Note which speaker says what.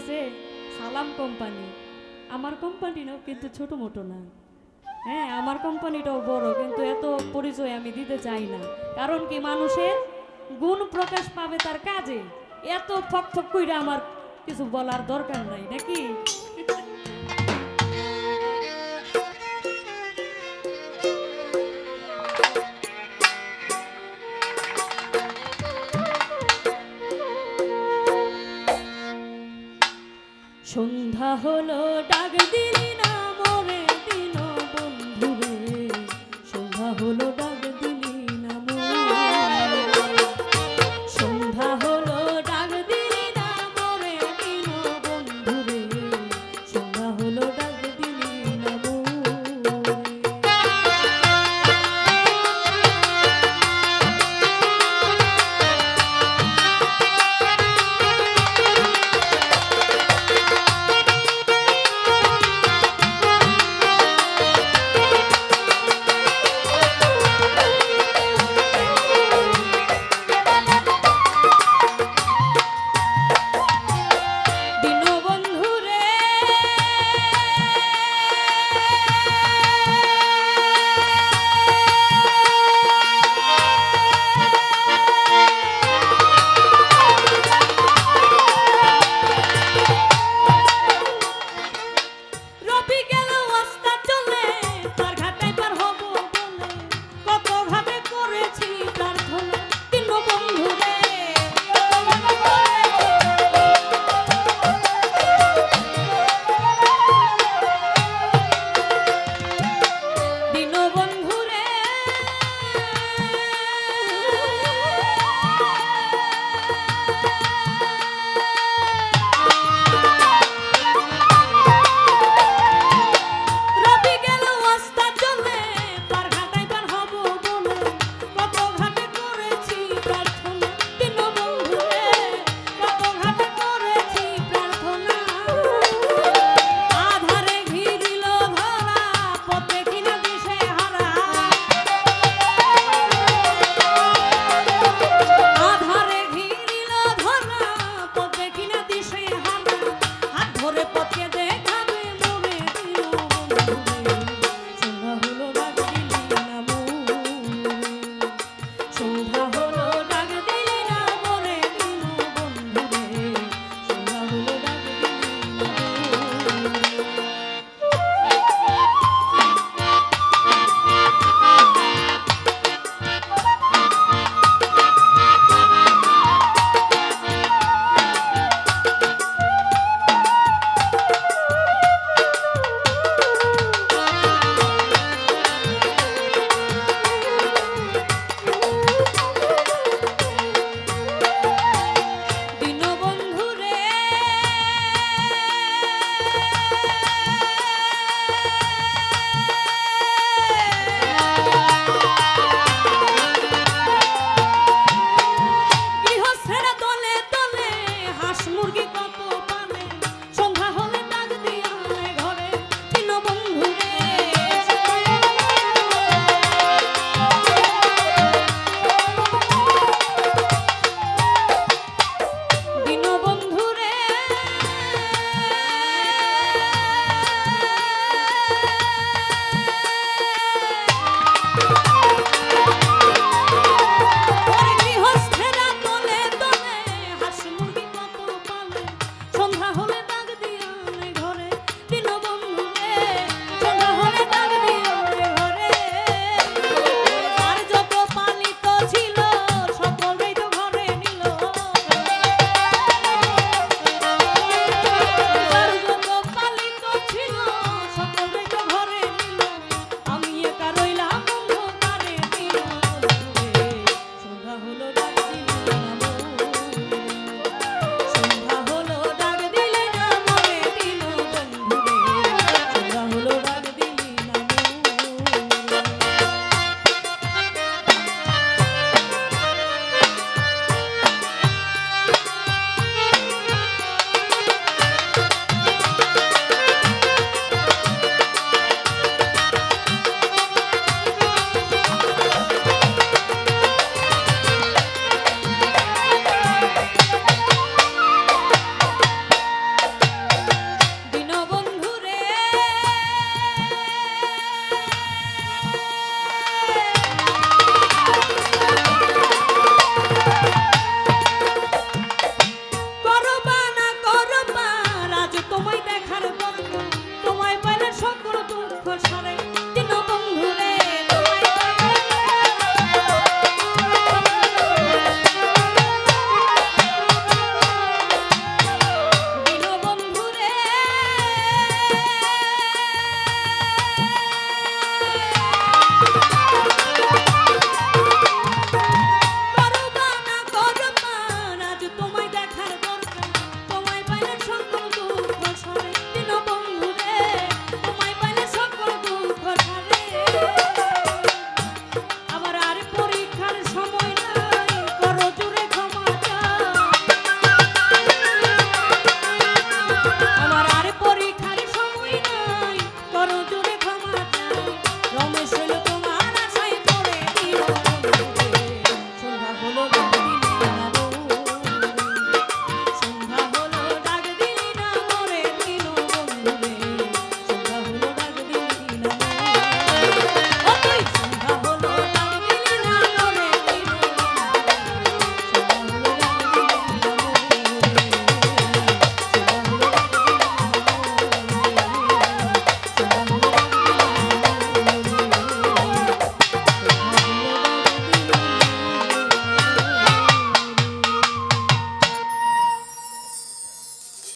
Speaker 1: যে সালাম কোম্পানি, আমার কোম্পানিটাও কিন্তু ছোট মোটো না। হ্যাঁ, আমার কোম্পানিটাও বড়, কিন্তু এত পরিচয় আমি দিতে চাই না। কারণ কি, মানুষের গুণ প্রকাশ পাবে তার কাজে। এত ফক ফক কইরা আমার কিছু বলার দরকার নাই নাকি। সন্ধ্যা হলো ডাক দিলি না মোরে দিন বন্ধু রে, সন্ধ্যা হলো ডাক দিলি না মোরে, সন্ধ্যা হলো ডাক দিলি না মোরে দিন বন্ধু রে, সন্ধ্যা হলো ডাক দিলি না মোরে। সন্ধ্যা